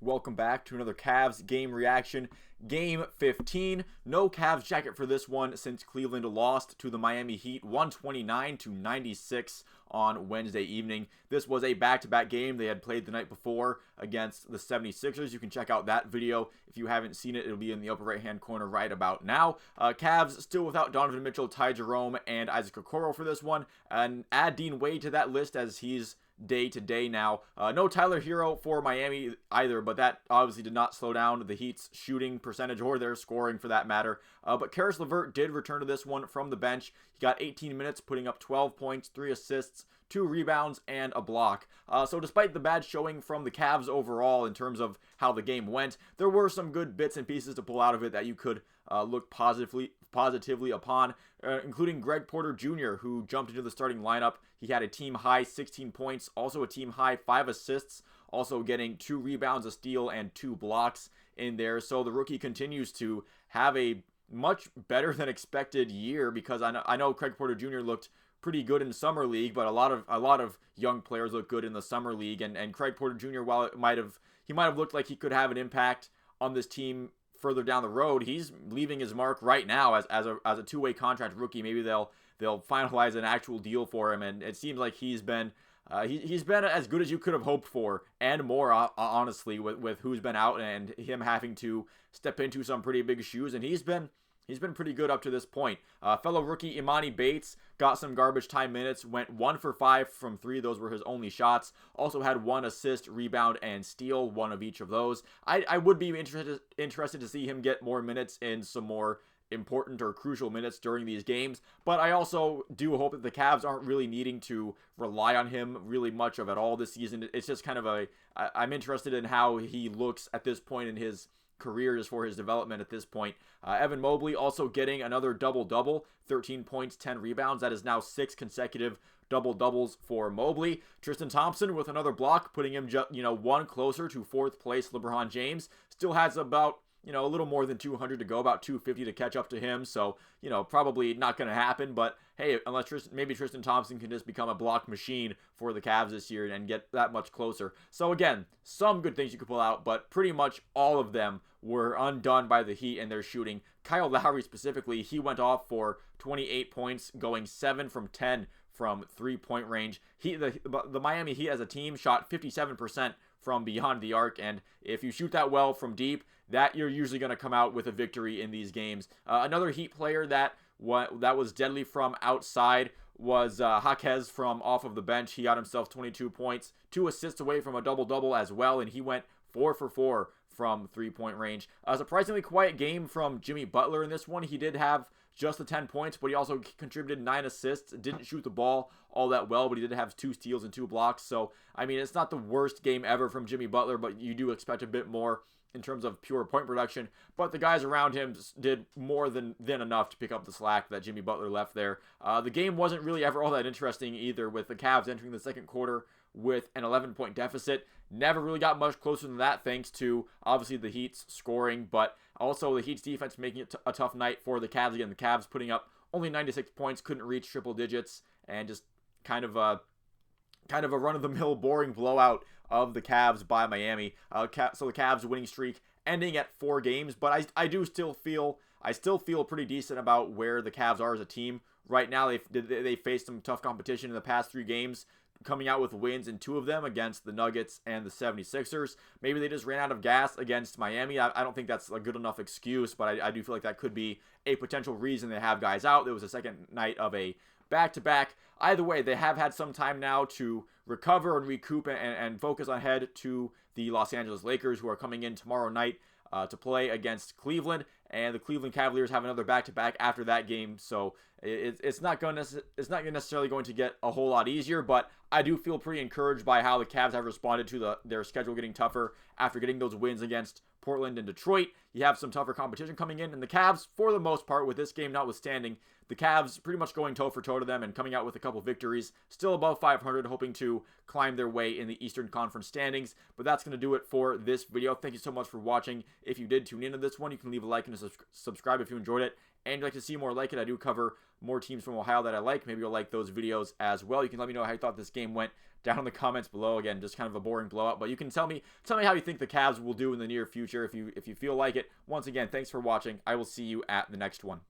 Welcome back to another Cavs game reaction. Game 15. No Cavs jacket for this one since Cleveland lost to the Miami Heat 129-96 on Wednesday evening. This was a back-to-back game they had played the night before against the 76ers. You can check out that video. If you haven't seen it, it'll be in the upper right-hand corner right about now. Cavs still without Donovan Mitchell, Ty Jerome, and Isaac Okoro for this one. And add Dean Wade to that list as he's day-to-day now. No Tyler Hero for Miami either, but that obviously did not slow down the Heat's shooting percentage or their scoring for that matter. But Karis LeVert did return to this one from the bench. He got 18 minutes, putting up 12 points, 3 assists, 2 rebounds, and a block. So despite the bad showing from the Cavs overall in terms of how the game went, there were some good bits and pieces to pull out of it that you could look positively upon, including Greg Porter Jr., who jumped into the starting lineup. He had a team-high 16 points, also a team-high 5 assists, also getting 2 rebounds, a steal, and 2 blocks in there. So the rookie continues to have a much better than expected year, because I know Craig Porter Jr. looked pretty good in summer league, but a lot of young players look good in the summer league, and Craig Porter Jr., while he might have looked like he could have an impact on this team further down the road, he's leaving his mark right now as a two-way contract rookie. Maybe they'll finalize an actual deal for him, and it seems like he's been as good as you could have hoped for, and more, honestly, with who's been out and him having to step into some pretty big shoes, and he's been pretty good up to this point. Fellow rookie Imani Bates got some garbage time minutes, went 1 for 5 from 3. Those were his only shots. Also had 1 assist, rebound, and steal, 1 of each of those. I would be interested to see him get more minutes in some more important or crucial minutes during these games, but I also do hope that the Cavs aren't really needing to rely on him really much of at all this season. It's just kind of I'm interested in how he looks at this point in his career, just for his development at this point. Evan Mobley also getting another double-double, 13 points, 10 rebounds. That is now 6 consecutive double-doubles for Mobley. Tristan Thompson with another block, putting him one closer to 4th place LeBron James. Still has about a little more than 200 to go, about 250 to catch up to him. So, probably not going to happen. But hey, unless maybe Tristan Thompson can just become a block machine for the Cavs this year and get that much closer. So again, some good things you could pull out, but pretty much all of them were undone by the Heat and their shooting. Kyle Lowry specifically, he went off for 28 points, going 7 from 10 from 3-point range. The Miami Heat as a team shot 57% from beyond the arc, and if you shoot that well from deep, that you're usually going to come out with a victory in these games. Another Heat player that was deadly from outside was Jaquez from off of the bench. He got himself 22 points, 2 assists away from a double-double as well, and he went 4 for 4 from 3-point range. A surprisingly quiet game from Jimmy Butler in this one. He did have just the 10 points, but he also contributed 9 assists. Didn't shoot the ball all that well, but he did have 2 steals and 2 blocks. So, I mean, it's not the worst game ever from Jimmy Butler, but you do expect a bit more in terms of pure point production. But the guys around him did more than enough to pick up the slack that Jimmy Butler left there. The game wasn't really ever all that interesting either, with the Cavs entering the second quarter with an 11-point deficit. Never really got much closer than that, thanks to obviously the Heat's scoring, but also the Heat's defense making it a tough night for the Cavs. Again, the Cavs putting up only 96 points, couldn't reach triple digits, and just kind of a run-of-the-mill boring blowout of the Cavs by Miami. So the Cavs winning streak ending at 4 games, but I still feel pretty decent about where the Cavs are as a team right now. They faced some tough competition in the past 3 games, coming out with wins in 2 of them against the Nuggets and the 76ers. Maybe they just ran out of gas against Miami. I don't think that's a good enough excuse, but I do feel like that could be a potential reason they have guys out. There was a second night of a back-to-back. Either way, they have had some time now to recover and recoup and focus ahead to the Los Angeles Lakers, who are coming in tomorrow night to play against Cleveland, and the Cleveland Cavaliers have another back-to-back after that game. So it's not necessarily going to get a whole lot easier, but I do feel pretty encouraged by how the Cavs have responded to their schedule getting tougher after getting those wins against Portland and Detroit. You have some tougher competition coming in, and the Cavs, for the most part, with this game notwithstanding, the Cavs pretty much going toe-for-toe to them and coming out with a couple victories, still above 500, hoping to climb their way in the Eastern Conference standings. But that's going to do it for this video. Thank you so much for watching. If you did tune into this one, you can leave a like and a subscribe if you enjoyed it, and you'd like to see more like it. I do cover more teams from Ohio that I like. Maybe you'll like those videos as well. You can let me know how you thought this game went down in the comments below. Again, just kind of a boring blowout, but you can tell me how you think the Cavs will do in the near future if you feel like it. Once again, thanks for watching. I will see you at the next one.